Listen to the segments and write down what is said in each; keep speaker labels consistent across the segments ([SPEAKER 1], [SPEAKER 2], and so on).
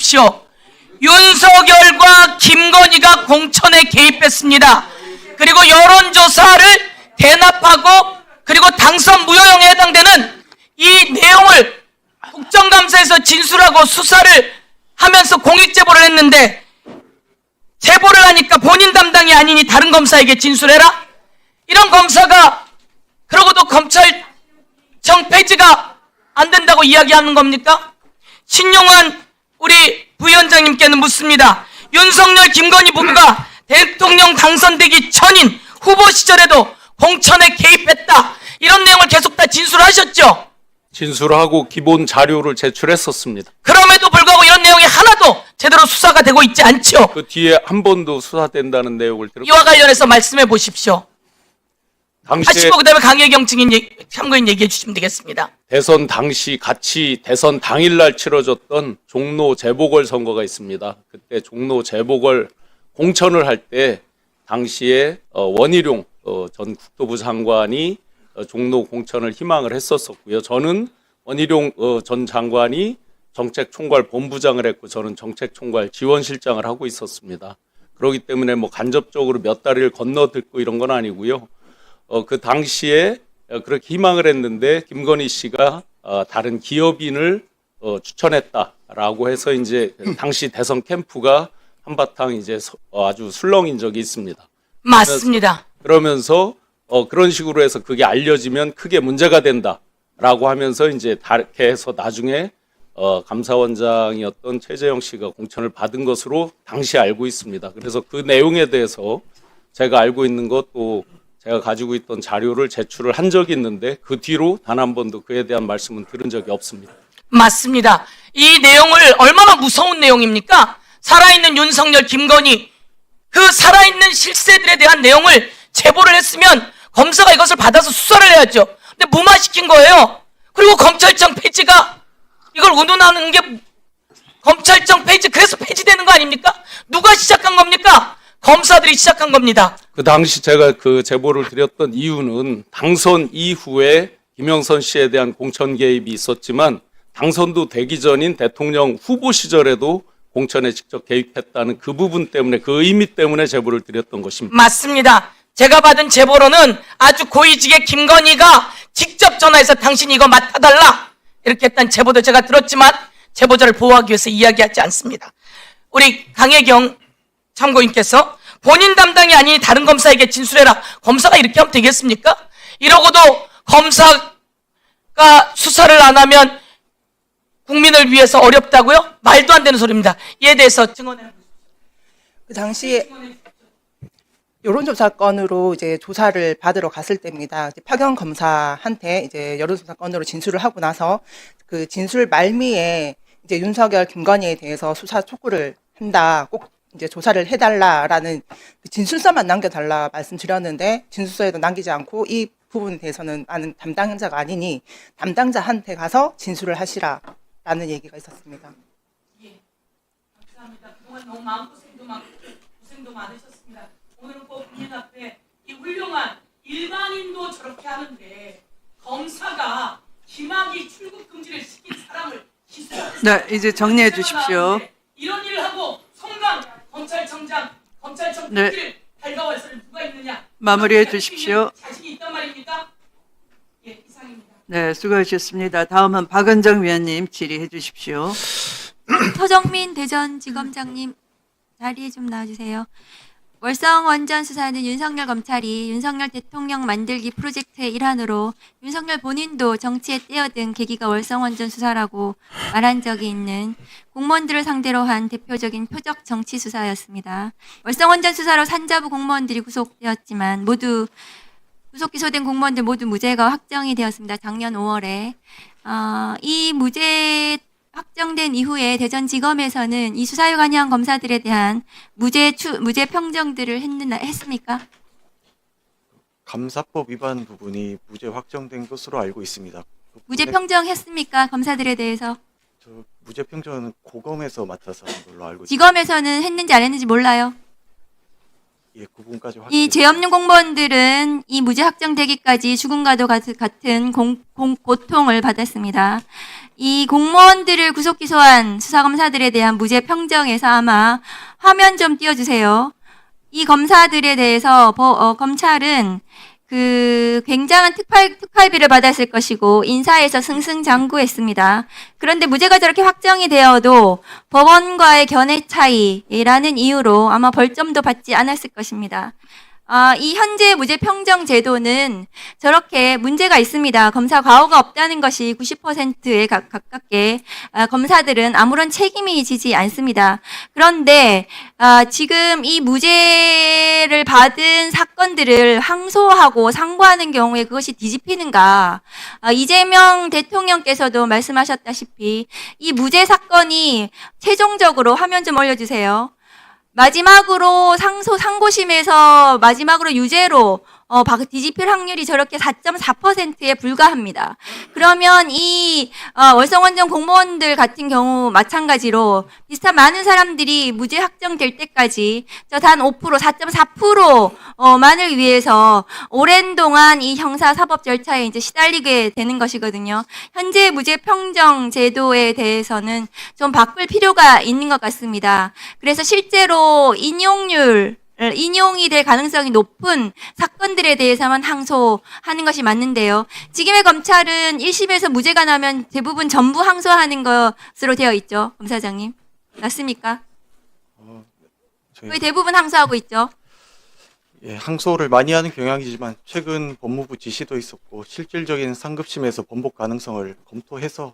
[SPEAKER 1] 보십시오. 윤석열과 김건희가 공천에 개입했습니다. 그리고 여론조사를 대납하고 그리고 당선 무효형에 해당되는 이 내용을 국정감사에서 진술하고 수사를 하면서 공익제보를 했는데, 제보를 하니까 본인 담당이 아니니 다른 검사에게 진술해라? 이런 검사가 그러고도 검찰청 폐지가 안 된다고 이야기하는 겁니까? 신용환 우리 부위원장님께는 묻습니다. 윤석열 김건희 부부가 대통령 당선되기 전인 후보 시절에도 공천에 개입했다, 이런 내용을 계속 다 진술하셨죠?
[SPEAKER 2] 진술하고 기본 자료를 제출했었습니다.
[SPEAKER 1] 그럼에도 불구하고 이런 내용이 하나도 제대로 수사가 되고 있지 않죠?
[SPEAKER 2] 그 뒤에 한 번도 수사된다는 내용을 들었고,
[SPEAKER 1] 이와 관련해서 말씀해 보십시오.
[SPEAKER 2] 당시에
[SPEAKER 1] 하시고 그다음에 강혜경 참고인 얘기해 주시면 되겠습니다.
[SPEAKER 2] 대선 당시 같이 대선 당일날 치러졌던 종로 재보궐 선거가 있습니다. 그때 종로 재보궐 공천을 할 때 당시에 원희룡 전 국토부 장관이 종로 공천을 희망을 했었고요. 저는 원희룡 전 장관이 정책총괄 본부장을 했고 저는 정책총괄 지원실장을 하고 있었습니다. 그렇기 때문에 뭐 간접적으로 몇 다리를 건너듣고 이런 건 아니고요. 그 당시에 그렇게 희망을 했는데 김건희 씨가 다른 기업인을 추천했다라고 해서 이제 당시 대선 캠프가 한바탕 이제 아주 술렁인 적이 있습니다.
[SPEAKER 1] 맞습니다.
[SPEAKER 2] 그러면서 그런 식으로 해서 그게 알려지면 크게 문제가 된다라고 하면서 이제 다르게 해서 나중에 감사원장이었던 최재형 씨가 공천을 받은 것으로 당시 알고 있습니다. 그래서 그 내용에 대해서 제가 알고 있는 것도 제가 가지고 있던 자료를 제출을 한 적이 있는데 그 뒤로 단 한 번도 그에 대한 말씀은 들은 적이 없습니다.
[SPEAKER 1] 맞습니다. 이 내용을 얼마나 무서운 내용입니까? 살아있는 윤석열, 김건희, 그 살아있는 실세들에 대한 내용을 제보를 했으면 검사가 이것을 받아서 수사를 해야죠. 근데 무마시킨 거예요. 그리고 검찰청 폐지가 이걸 운운하는 게 검찰청 폐지, 그래서 폐지되는 거 아닙니까? 누가 시작한 겁니까? 검사들이 시작한 겁니다.
[SPEAKER 2] 그 당시 제가 그 제보를 드렸던 이유는 당선 이후에 김영선 씨에 대한 공천 개입이 있었지만 당선도 되기 전인 대통령 후보 시절에도 공천에 직접 개입했다는 그 부분 때문에, 그 의미 때문에 제보를 드렸던 것입니다.
[SPEAKER 1] 맞습니다. 제가 받은 제보로는 아주 고위직의 김건희가 직접 전화해서 당신이 이거 맡아달라 이렇게 했다는 제보도 제가 들었지만 제보자를 보호하기 위해서 이야기하지 않습니다. 우리 강혜경 참고인께서 본인 담당이 아닌 다른 검사에게 진술해라. 검사가 이렇게 하면 되겠습니까? 이러고도 검사가 수사를 안 하면 국민을 위해서 어렵다고요? 말도 안 되는 소리입니다. 이에 대해서 증언해 주시죠.
[SPEAKER 3] 그 당시에 여론조사 건으로 이제 조사를 받으러 갔을 때입니다. 파견 검사한테 이제 여론조사 건으로 진술을 하고 나서 그 진술 말미에 이제 윤석열, 김건희에 대해서 수사 촉구를 한다, 꼭 이제 조사를 해달라라는 그 진술서만 남겨달라 말씀드렸는데 진술서에도 남기지 않고 이 부분에 대해서는 나는 담당자가 아니니 담당자한테 가서 진술을 하시라라는 얘기가 있었습니다.
[SPEAKER 1] 예, 감사합니다. 그동안 너무 마음고생도 많고 고생도 많으셨습니다. 오늘은 꼭 국민 앞에 이 훌륭한 일반인도 저렇게 하는데 검사가 김학의 출국 금지를 시킨 사람을
[SPEAKER 4] 네, 이제 정리해 주십시오.
[SPEAKER 1] 이런 일을 하고 송강 검찰청장, 검찰청
[SPEAKER 4] 네.
[SPEAKER 1] 폐지를 달가워할 사람이 누가 있느냐?
[SPEAKER 4] 마무리해 주십시오.
[SPEAKER 1] 자신이 있단 말입니까? 예, 이상입니다.
[SPEAKER 4] 네, 수고하셨습니다. 다음은 박은정 위원님 질의해 주십시오.
[SPEAKER 5] 서정민 대전지검장님 자리에 좀 나와주세요. 월성 원전 수사는 윤석열 검찰이 윤석열 대통령 만들기 프로젝트의 일환으로 윤석열 본인도 정치에 뛰어든 계기가 월성 원전 수사라고 말한 적이 있는 공무원들을 상대로 한 대표적인 표적 정치 수사였습니다. 월성 원전 수사로 산자부 공무원들이 구속되었지만 모두 구속 기소된 공무원들 모두 무죄가 확정이 되었습니다. 작년 5월에 이 무죄 확정된 이후에 대전지검에서는 이 수사에 관여한 검사들에 대한 무죄 평정들을 했습니까?
[SPEAKER 6] 감사법 위반 부분이 무죄 확정된 것으로 알고 있습니다.
[SPEAKER 5] 무죄 평정했습니까? 검사들에 대해서?
[SPEAKER 6] 저 무죄 평정은 고검에서 맡아서 한 걸로 알고 있습니다.
[SPEAKER 5] 지검에서는 했는지 안 했는지 몰라요.
[SPEAKER 6] 예, 그 부분까지
[SPEAKER 5] 이
[SPEAKER 6] 확인.
[SPEAKER 5] 죄 없는 공무원들은 이 무죄 확정되기까지 죽음과도 같은 고통을 받았습니다. 이 공무원들을 구속 기소한 수사검사들에 대한 무죄 평정에서 아마 화면 좀 띄워주세요. 이 검사들에 대해서 검찰은 그 굉장한 특활비를 받았을 것이고 인사에서 승승장구했습니다. 그런데 무죄가 저렇게 확정이 되어도 법원과의 견해 차이라는 이유로 아마 벌점도 받지 않았을 것입니다. 이 현재 무죄 평정 제도는 저렇게 문제가 있습니다. 검사 과오가 없다는 것이 90%에 가깝게 검사들은 아무런 책임이 지지 않습니다. 그런데 지금 이 무죄를 받은 사건들을 항소하고 상고하는 경우에 그것이 뒤집히는가? 이재명 대통령께서도 말씀하셨다시피 이 무죄 사건이 최종적으로 화면 좀 올려주세요. 마지막으로 상고심에서 마지막으로 유죄로 뒤집힐 확률이 저렇게 4.4%에 불과합니다. 그러면 이 월성원전 공무원들 같은 경우 마찬가지로 비슷한 많은 사람들이 무죄 확정될 때까지 저 단 5%, 4.4%만을 위해서 오랜 동안 이 형사 사법 절차에 이제 시달리게 되는 것이거든요. 현재 무죄 평정 제도에 대해서는 좀 바꿀 필요가 있는 것 같습니다. 그래서 실제로 인용이 될 가능성이 높은 사건들에 대해서만 항소하는 것이 맞는데요. 지금의 검찰은 1심에서 무죄가 나면 대부분 전부 항소하는 것으로 되어 있죠. 검사장님. 맞습니까?
[SPEAKER 6] 저희
[SPEAKER 5] 거의 대부분 항소하고 있죠.
[SPEAKER 6] 예, 항소를 많이 하는 경향이지만 최근 법무부 지시도 있었고 실질적인 상급심에서 번복 가능성을 검토해서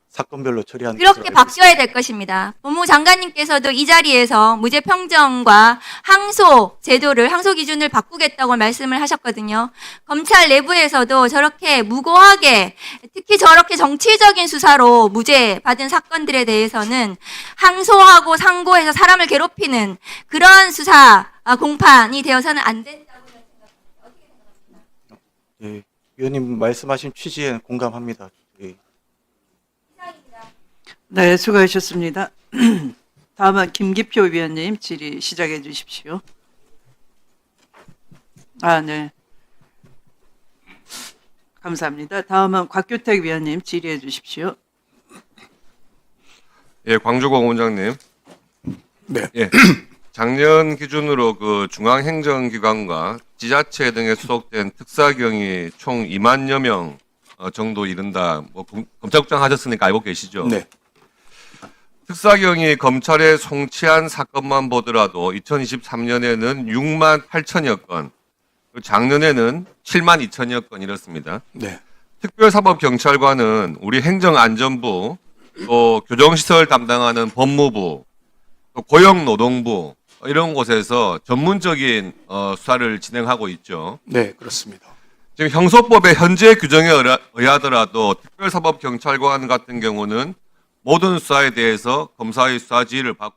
[SPEAKER 6] 사건별로 처리하는
[SPEAKER 5] 그렇게
[SPEAKER 6] 것으로 알고
[SPEAKER 5] 바뀌어야 될 것입니다. 법무부 장관님께서도 이 자리에서 무죄 평정과 항소 제도를, 항소 기준을 바꾸겠다고 말씀을 하셨거든요. 검찰 내부에서도 저렇게 무고하게, 특히 저렇게 정치적인 수사로 무죄 받은 사건들에 대해서는 항소하고 상고해서 사람을 괴롭히는 그런 수사 공판이 되어서는 안 된다고 생각합니다.
[SPEAKER 6] 예, 위원님 말씀하신 취지에 공감합니다. 예.
[SPEAKER 4] 네, 수고하셨습니다. 다음은 김기표 위원님 질의 시작해 주십시오. 네. 감사합니다. 다음은 곽규택 위원님 질의해 주십시오.
[SPEAKER 7] 예, 광주공 원장님.
[SPEAKER 8] 네.
[SPEAKER 7] 예. 작년 기준으로 그 중앙행정기관과 지자체 등에 소속된 특사경이 총 2만여 명 정도 이른다. 뭐 검찰국장 하셨으니까 알고 계시죠?
[SPEAKER 8] 네.
[SPEAKER 7] 특사경이 검찰에 송치한 사건만 보더라도 2023년에는 6만 8천여 건, 작년에는 7만 2천여 건 이렇습니다.
[SPEAKER 8] 네.
[SPEAKER 7] 특별사법경찰관은 우리 행정안전부, 또 교정시설 담당하는 법무부, 또 고용노동부 이런 곳에서 전문적인 수사를 진행하고 있죠.
[SPEAKER 8] 네, 그렇습니다.
[SPEAKER 7] 지금 형소법의 현재 규정에 의하더라도 특별사법경찰관 같은 경우는 모든 수사에 대해서 검사의 수사 지휘를 받고